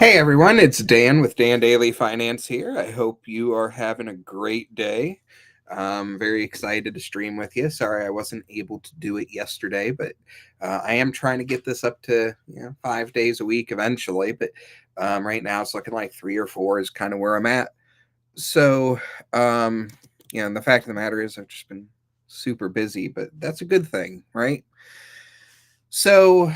Hey everyone, it's Dan with Dan Daily Finance here. I hope you are having a great day. Very excited to stream with you. Sorry I wasn't able to do it yesterday, but I am trying to get this up to 5 days a week eventually. But right now it's looking like 3 or 4 is kind of where I'm at. So, um, and the fact of the matter is I've just been super busy, but that's a good thing, right? So,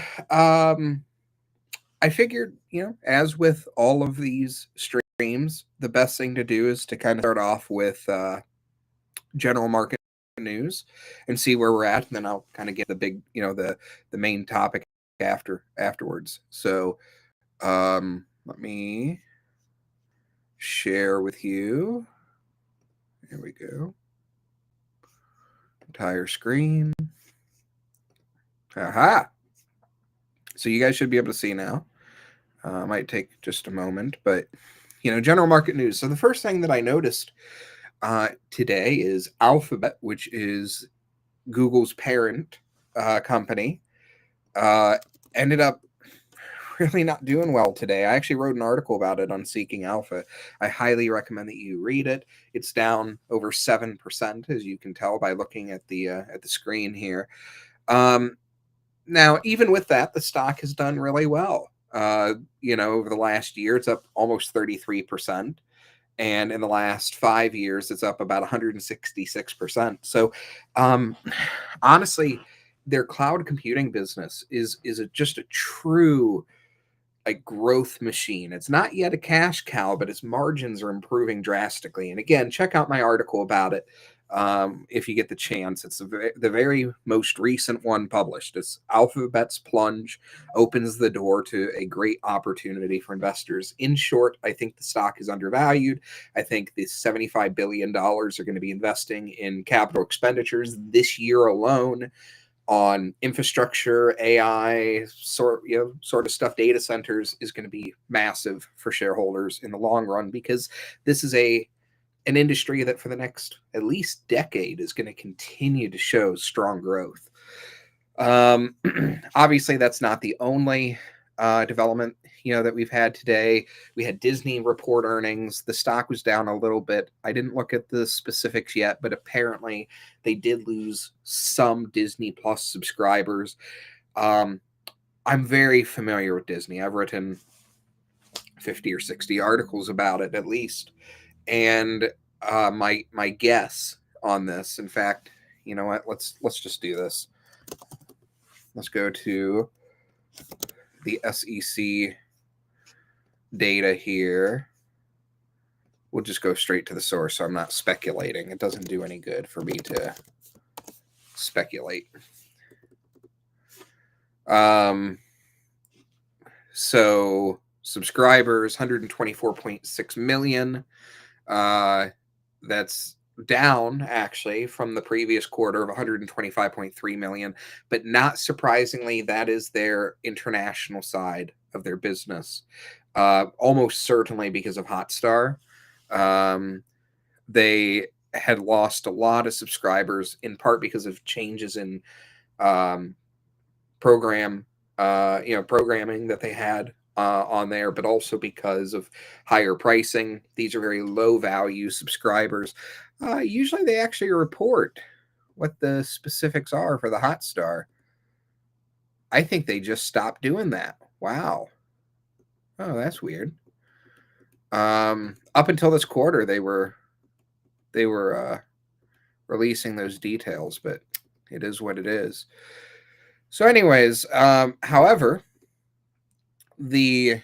I figured, as with all of these streams, the best thing to do is to kind of start off with general market news and see where we're at, and then I'll kind of get the big, the main topic afterwards. So, let me share with you. Here we go. Entire screen. Aha! So you guys should be able to see now. Might take just a moment, but general market news. So the first thing that I noticed today is Alphabet, which is Google's parent company, uh, ended up really not doing well today. I actually wrote an article about it on Seeking Alpha. I highly recommend that you read it. It's down over 7%, as you can tell by looking at the screen here. Now, even with that, the stock has done really well. Over the last year, it's up almost 33%. And in the last 5 years, it's up about 166%. So, um, honestly, their cloud computing business is just a true growth machine. It's not yet a cash cow, but its margins are improving drastically. And again, check out my article about it if you get the chance. It's the very most recent one published. It's Alphabet's plunge opens the door to a great opportunity for investors. In short, I think the stock is undervalued. I think the $75 billion are going to be investing in capital expenditures this year alone on infrastructure, AI, sort of stuff, data centers is going to be massive for shareholders in the long run, because this is an industry that for the next at least decade is going to continue to show strong growth. Obviously, that's not the only development that we've had today. We had Disney report earnings. The stock was down a little bit. I didn't look at the specifics yet, but apparently they did lose some Disney Plus subscribers. I'm very familiar with Disney. I've written 50 or 60 articles about it at least, and my guess on this. In fact, you know what? Let's just do this. Let's go to the SEC data here. We'll just go straight to the source, so I'm not speculating. It doesn't do any good for me to speculate. So subscribers, 124.6 million. That's down actually from the previous quarter of 125.3 million, but not surprisingly, that is their international side of their business. Almost certainly because of Hotstar. They had lost a lot of subscribers, in part because of changes in programming that they had on there, but also because of higher pricing. These are very low value subscribers. Usually they actually report what the specifics are for the Hotstar. I think they just stopped doing that. Wow. Oh, that's weird. Up until this quarter, they were releasing those details, but it is what it is. So, anyways, however, the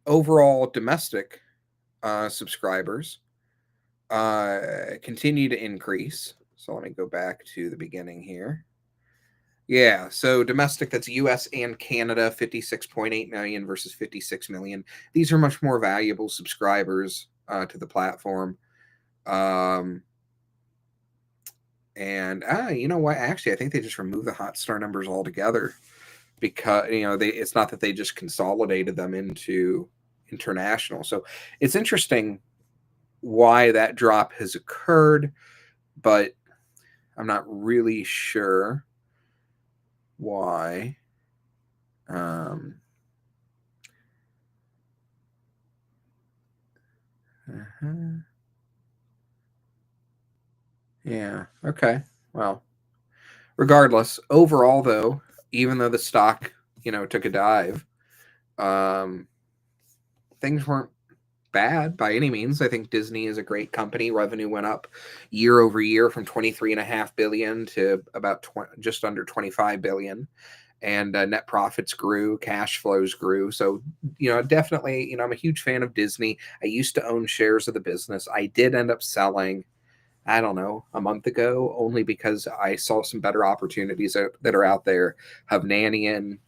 overall domestic subscribers continue to increase. So let me go back to the beginning here. Yeah, so domestic, that's US and Canada, 56.8 million versus 56 million. These are much more valuable subscribers to the platform. And you know what? Actually, I think they just removed the Hotstar numbers altogether, because it's not that they just consolidated them into international. So it's interesting why that drop has occurred, but I'm not really sure why. Yeah. Okay. Well, regardless, overall though, even though the stock, took a dive, um, things weren't bad by any means. I think Disney is a great company. Revenue went up year over year from 23.5 billion to about just under 25 billion. And net profits grew, cash flows grew. So, definitely, I'm a huge fan of Disney. I used to own shares of the business. I did end up selling, I don't know, a month ago, only because I saw some better opportunities that are out there. Hovnanian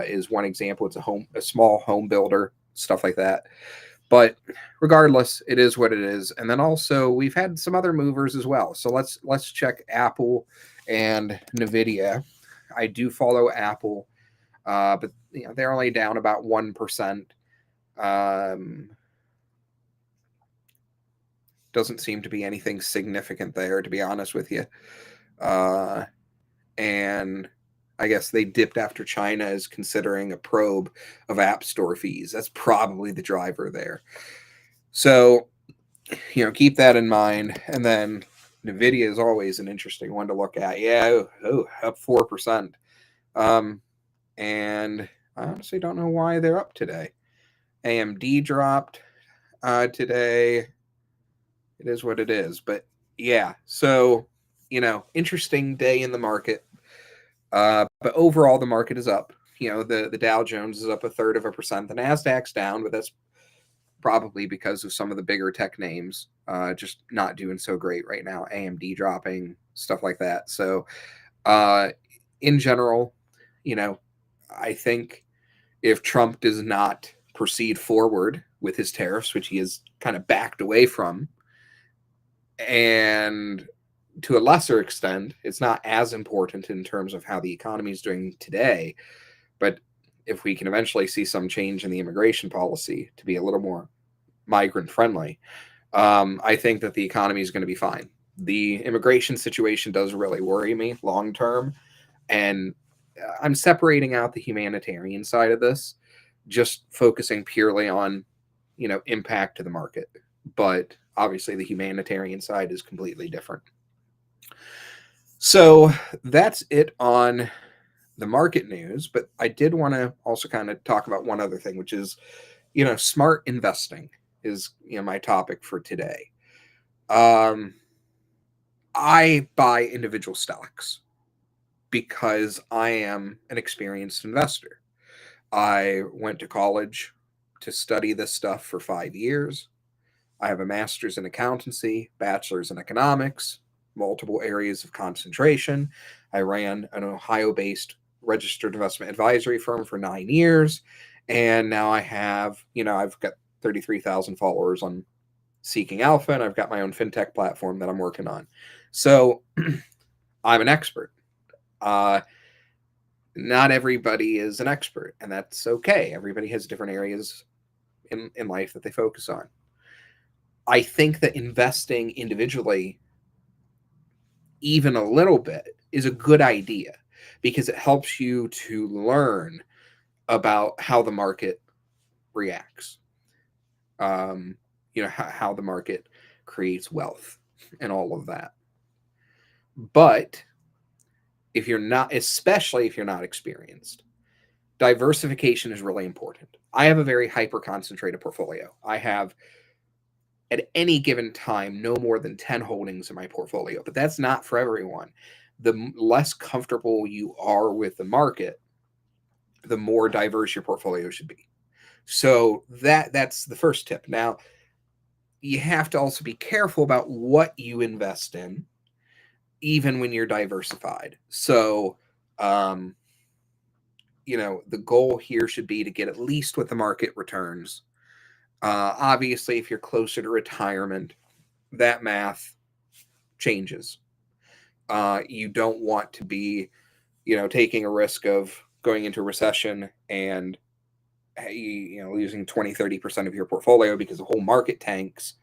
is one example. It's a small home builder, stuff like that. But regardless, it is what it is. And then also we've had some other movers as well. So let's check Apple and Nvidia. I do follow Apple, but they're only down about 1%. Doesn't seem to be anything significant there, to be honest with you. And I guess they dipped after China is considering a probe of App Store fees. That's probably the driver there. So, keep that in mind. And then Nvidia is always an interesting one to look at. Yeah, up 4%. And I honestly don't know why they're up today. AMD dropped today. It is what it is. But yeah, so, interesting day in the market. But overall, the market is up. The Dow Jones is up 1/3%. The Nasdaq's down, but that's probably because of some of the bigger tech names just not doing so great right now. AMD dropping, stuff like that. So, in general, I think if Trump does not proceed forward with his tariffs, which he has kind of backed away from, and to a lesser extent, it's not as important in terms of how the economy is doing today. But if we can eventually see some change in the immigration policy to be a little more migrant friendly, I think that the economy is going to be fine. The immigration situation does really worry me long term. And I'm separating out the humanitarian side of this, just focusing purely on, impact to the market. But obviously, the humanitarian side is completely different. So that's it on the market news. But I did want to also kind of talk about one other thing, which is, smart investing is, my topic for today. I buy individual stocks because I am an experienced investor. I went to college to study this stuff for 5 years. I have a master's in accountancy, bachelor's in economics, multiple areas of concentration. I ran an Ohio based registered investment advisory firm for 9 years. And now I've got 33,000 followers on Seeking Alpha, and I've got my own fintech platform that I'm working on. So I'm an expert. Not everybody is an expert, and that's okay. Everybody has different areas in life that they focus on. I think that investing individually, even a little bit, is a good idea because it helps you to learn about how the market reacts. How the market creates wealth and all of that. But if you're not, especially if you're not experienced, diversification is really important. I have a very hyper concentrated portfolio. I have at any given time no more than 10 holdings in my portfolio, but that's not for everyone. The less comfortable you are with the market, the more diverse your portfolio should be. So that's the first tip. Now, you have to also be careful about what you invest in, even when you're diversified. So, the goal here should be to get at least what the market returns. Obviously, if you're closer to retirement, that math changes. You don't want to be, taking a risk of going into recession and losing 20-30% of your portfolio because the whole market tanks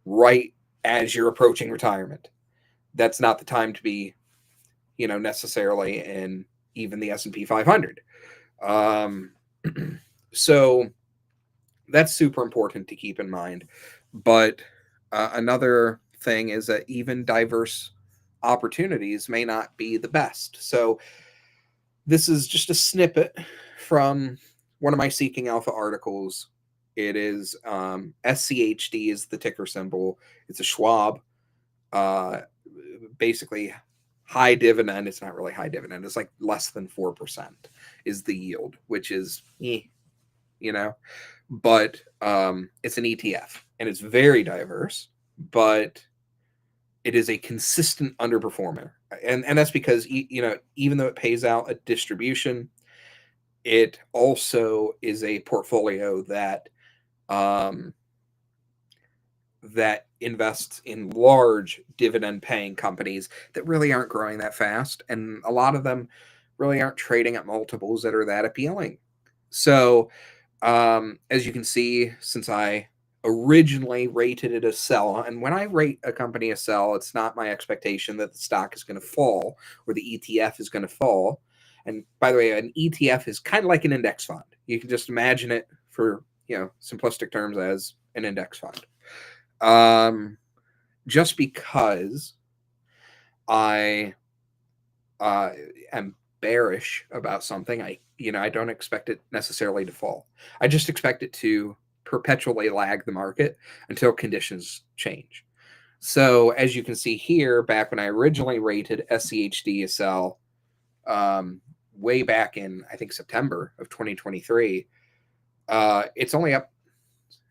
right as you're approaching retirement. That's not the time to be, necessarily in even the S&P 500. So that's super important to keep in mind. But another thing is that even diverse opportunities may not be the best. So this is just a snippet from one of my Seeking Alpha articles. It is SCHD is the ticker symbol. It's a Schwab, uh, basically high dividend. It's not really high dividend. It's like less than 4% is the yield, which is, but it's an ETF and it's very diverse, but it is a consistent underperformer. And that's because, even though it pays out a distribution, it also is a portfolio um, that invests in large dividend paying companies that really aren't growing that fast. And a lot of them really aren't trading at multiples that are that appealing. So, as you can see, since I originally rated it a sell, and when I rate a company a sell, it's not my expectation that the stock is going to fall or the ETF is going to fall. And by the way, an ETF is kind of like an index fund. You can just imagine it for, simplistic terms as an index fund. Just because I am bearish about something, I don't expect it necessarily to fall. I just expect it to perpetually lag the market until conditions change. So as you can see here, back when I originally rated SCHD a sell, way back in, I think, September of 2023, it's only up,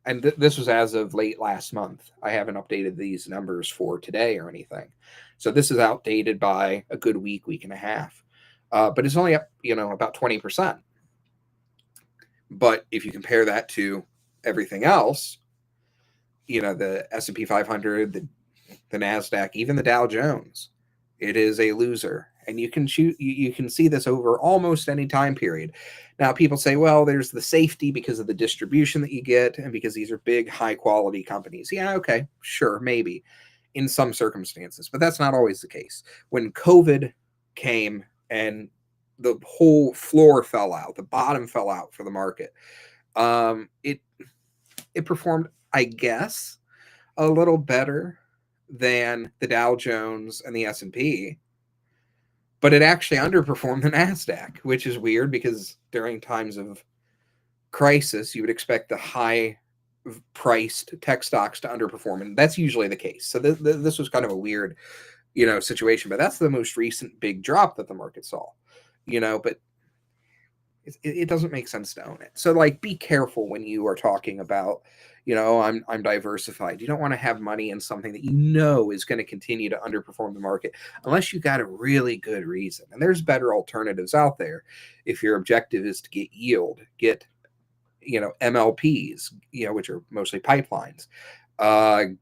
and this was as of late last month. I haven't updated these numbers for today or anything. So this is outdated by a good week and a half. But it's only up, about 20%. But if you compare that to everything else, the S&P 500, the NASDAQ, even the Dow Jones, it is a loser. And you can see this over almost any time period. Now, people say, well, there's the safety because of the distribution that you get and because these are big, high quality companies. Yeah, okay, sure, maybe in some circumstances, but that's not always the case. When COVID came and the whole floor fell out, the bottom fell out for the market, it performed, I guess, a little better than the Dow Jones and the S&P, but it actually underperformed the NASDAQ, which is weird because during times of crisis, you would expect the high priced tech stocks to underperform, and that's usually the case. So this was kind of a weird, situation, but that's the most recent big drop that the market saw, but it doesn't make sense to own it. So be careful when you are talking about, I'm diversified. You don't want to have money in something that is going to continue to underperform the market unless you got a really good reason. And there's better alternatives out there. If your objective is to get yield, get, MLPs, which are mostly pipelines,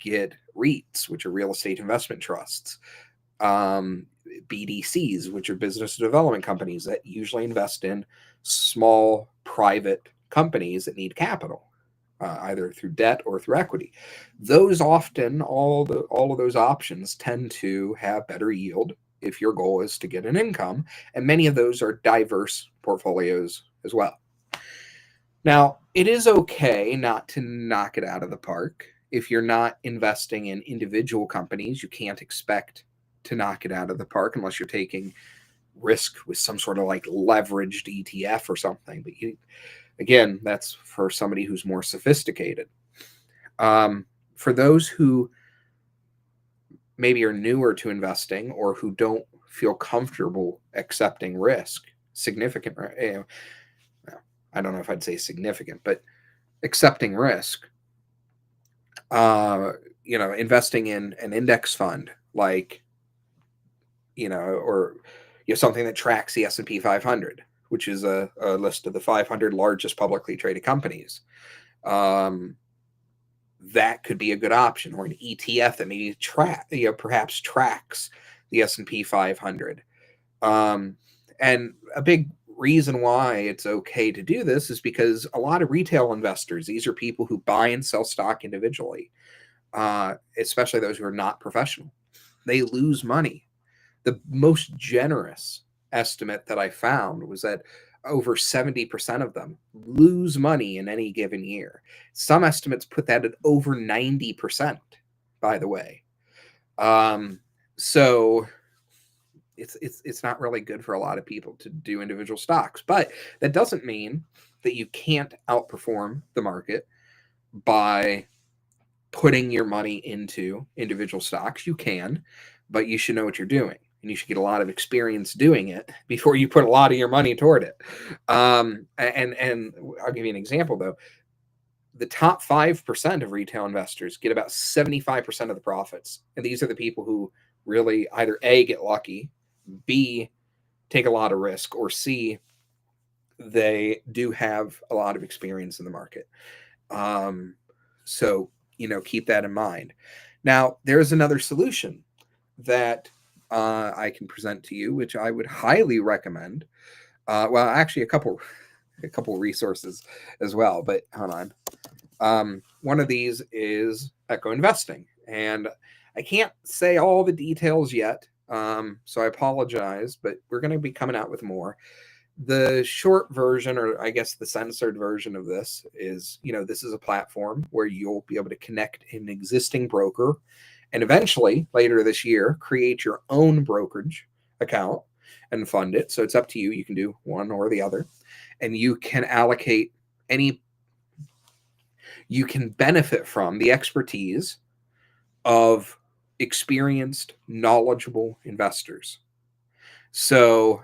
get REITs, which are real estate investment trusts, BDCs, which are business development companies that usually invest in small private companies that need capital, either through debt or through equity. Those often, all of those options tend to have better yield if your goal is to get an income, and many of those are diverse portfolios as well. Now, it is okay not to knock it out of the park. If you're not investing in individual companies, you can't expect to knock it out of the park unless you're taking risk with some sort of leveraged ETF or something. But again, that's for somebody who's more sophisticated. For those who maybe are newer to investing or who don't feel comfortable accepting risk, significant, I don't know if I'd say significant, but accepting risk, investing in an index fund or something that tracks the S&P 500, which is a list of the 500 largest publicly traded companies. That could be a good option, or an ETF that maybe perhaps tracks the S&P 500. And a big reason why it's okay to do this is because a lot of retail investors, these are people who buy and sell stock individually, especially those who are not professional, they lose money. The most generous estimate that I found was that over 70% of them lose money in any given year. Some estimates put that at over 90%, by the way. So it's not really good for a lot of people to do individual stocks, but that doesn't mean that you can't outperform the market by putting your money into individual stocks. You can, but you should know what you're doing, and you should get a lot of experience doing it before you put a lot of your money toward it. And I'll give you an example though. The top 5% of retail investors get about 75% of the profits, and these are the people who really either A, get lucky, B, take a lot of risk, or C, they do have a lot of experience in the market. So, keep that in mind. Now, there's another solution that I can present to you, which I would highly recommend. Well, actually, a couple resources as well, but hold on. One of these is Echo Investing, and I can't say all the details yet, so I apologize, but we're going to be coming out with more. The short version, or I guess the censored version of this is, this is a platform where you'll be able to connect an existing broker and eventually later this year create your own brokerage account and fund it. So it's up to you. You can do one or the other, and you can allocate you can benefit from the expertise of experienced, knowledgeable investors. So,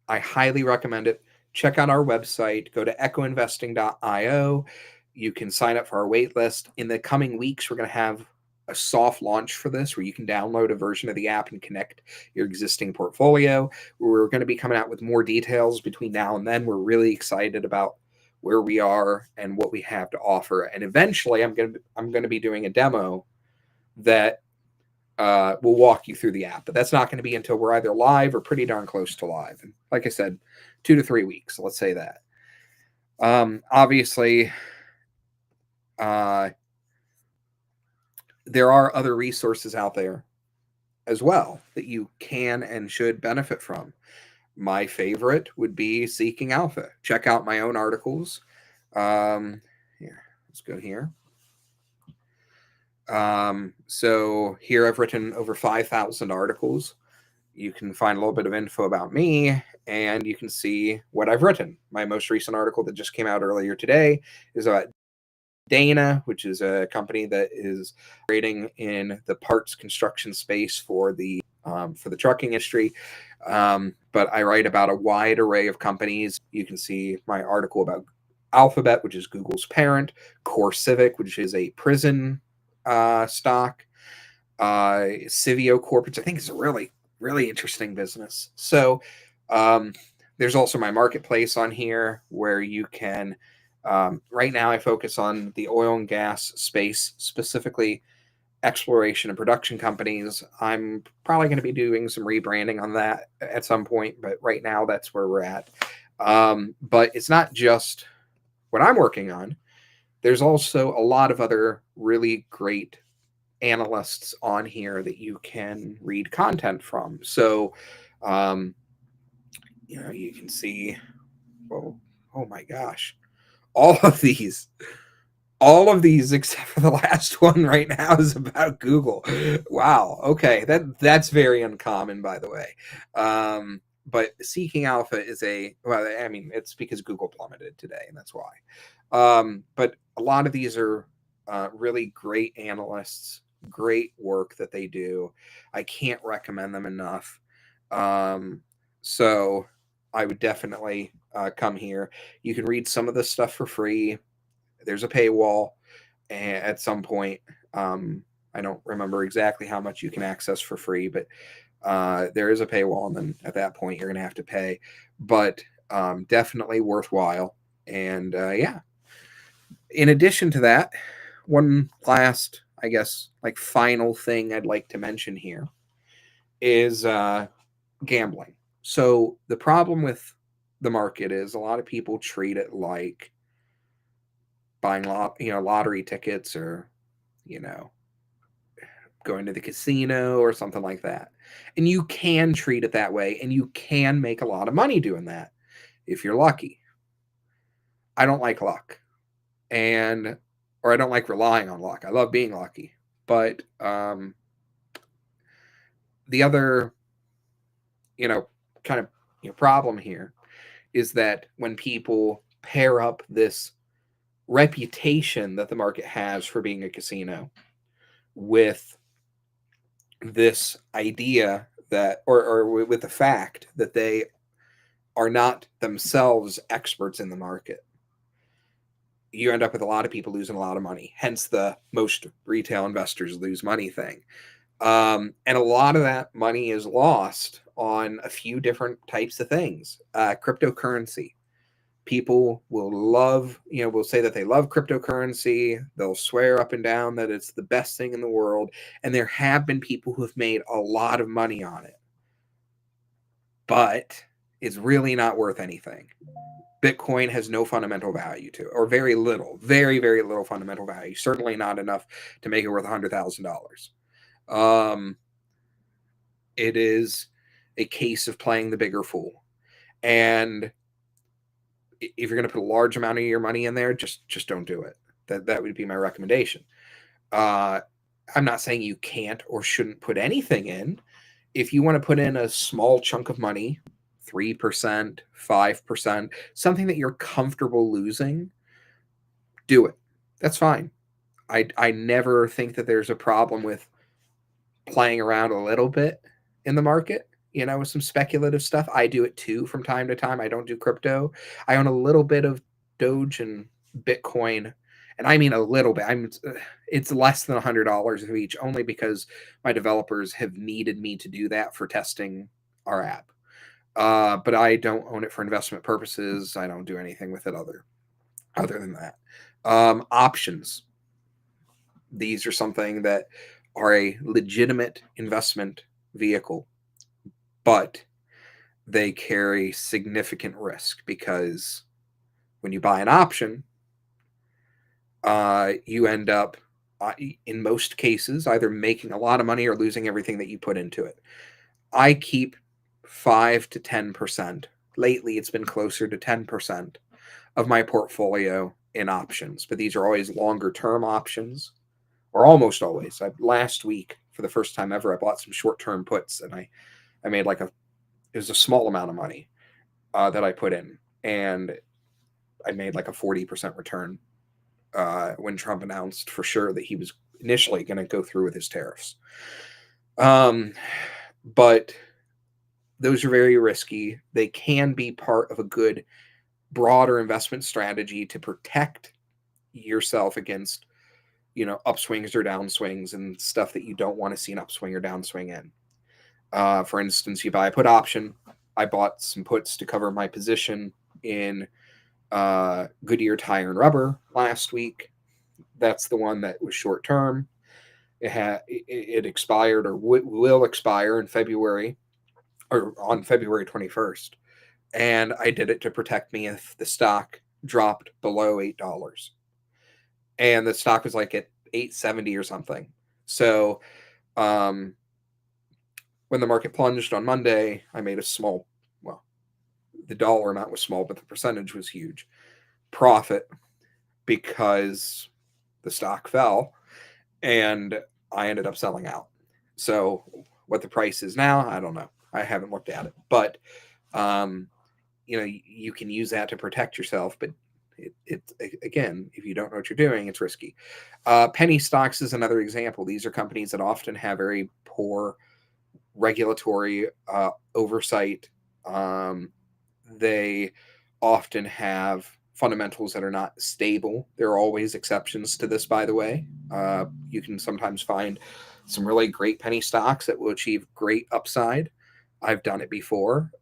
I highly recommend it. Check out our website. Go to echoinvesting.io. You can sign up for our wait list. In the coming weeks, we're going to have a soft launch for this where you can download a version of the app and connect your existing portfolio. We're going to be coming out with more details between now and then. We're really excited about where we are and what we have to offer. And eventually, I'm going to be doing a demo that we'll walk you through the app, but that's not going to be until we're either live or pretty darn close to live. And like I said, 2 to 3 weeks. Let's say that. Obviously, there are other resources out there as well that you can and should benefit from. My favorite would be Seeking Alpha. Check out my own articles. Here, let's go here. So here I've written over 5,000 articles. You can find a little bit of info about me, and you can see what I've written. My most recent article that just came out earlier today is about Dana, which is a company that is trading in the parts construction space for the trucking industry. But I write about a wide array of companies. You can see my article about Alphabet, which is Google's parent, CoreCivic, which is a prison stock, Civio Corp, which I think is a really, really interesting business. So there's also my marketplace on here where you can, right now I focus on the oil and gas space, specifically exploration and production companies. I'm probably going to be doing some rebranding on that at some point, but right now that's where we're at. But it's not just what I'm working on. There's also a lot of other really great analysts on here that you can read content from. So, you can see, oh my gosh, all of these except for the last one right now is about Google. Wow. Okay. That's very uncommon, by the way. But Seeking Alpha is it's because Google plummeted today, and that's why. But a lot of these are really great analysts, great work that they do. I can't recommend them enough. So I would definitely come here. You can read some of this stuff for free. There's a paywall at some point. I don't remember exactly how much you can access for free, but there is a paywall, and then at that point you're going to have to pay. But definitely worthwhile. And yeah. In addition to that, one last, I guess, final thing I'd like to mention here is gambling. So the problem with the market is a lot of people treat it like buying lottery tickets, or going to the casino or something like that. And you can treat it that way, and you can make a lot of money doing that. if you're lucky. I don't like luck, or I don't like relying on luck. I love being lucky, but the other, kind of problem here is that when people pair up this reputation that the market has for being a casino with this idea that, or with the fact that they are not themselves experts in the market, you end up with a lot of people losing a lot of money. Hence the most retail investors lose money thing. And a lot of that money is lost on a few different types of things. Cryptocurrency. People will say that they love cryptocurrency. They'll swear up and down that it's the best thing in the world. And there have been people who have made a lot of money on it. But it's really not worth anything. Bitcoin has no fundamental value to it, or very little, very, very little fundamental value. Certainly not enough to make it worth $100,000. It is a case of playing the bigger fool. And if you're going to put a large amount of your money in there, just don't do it. That would be my recommendation. I'm not saying you can't or shouldn't put anything in. If you want to put in a small chunk of money, 3%, 5%, something that you're comfortable losing, do it. That's fine. I never think that there's a problem with playing around a little bit in the market, with some speculative stuff. I do it too from time to time. I don't do crypto. I own a little bit of Doge and Bitcoin, and I mean a little bit. It's less than $100 of each, only because my developers have needed me to do that for testing our app. But I don't own it for investment purposes. I don't do anything with it other than that. Options. These are something that are a legitimate investment vehicle, but they carry significant risk, because when you buy an option, you end up, in most cases, either making a lot of money or losing everything that you put into it. I keep 5 to 10%. Lately, it's been closer to 10% of my portfolio in options, but these are always longer term options, or almost always. Last week, for the first time ever, I bought some short term puts, and I made it was a small amount of money that I put in, and I made like a 40% return when Trump announced for sure that he was initially going to go through with his tariffs. But those are very risky. They can be part of a good, broader investment strategy to protect yourself against, upswings or downswings and stuff that you don't want to see an upswing or downswing in. For instance, you buy a put option. I bought some puts to cover my position in Goodyear Tire and Rubber last week. That's the one that was short term. It expired, or will expire in February, or on February 21st. And I did it to protect me if the stock dropped below $8. And the stock was like at 870 or something. So when the market plunged on Monday, I made a small, the dollar amount was small, but the percentage was huge, profit, because the stock fell, and I ended up selling out. So what the price is now, I don't know. I haven't looked at it, but you can use that to protect yourself, but it again, if you don't know what you're doing, it's risky. Penny stocks is another example. These are companies that often have very poor regulatory oversight. They often have fundamentals that are not stable. There are always exceptions to this, by the way. You can sometimes find some really great penny stocks that will achieve great upside. I've done it before.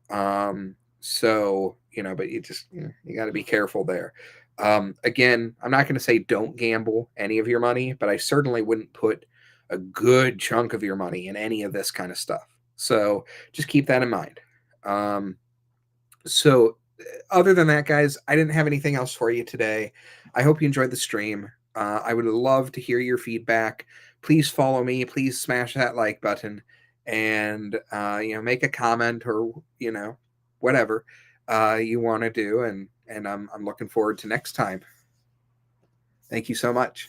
So, but you just, you got to be careful there. Again, I'm not going to say don't gamble any of your money, but I certainly wouldn't put a good chunk of your money in any of this kind of stuff. So just keep that in mind. So other than that, guys, I didn't have anything else for you today. I hope you enjoyed the stream. I would love to hear your feedback. Please follow me. Please smash that like button, and make a comment, or whatever. you want to do, and I'm looking forward to next time. Thank you so much.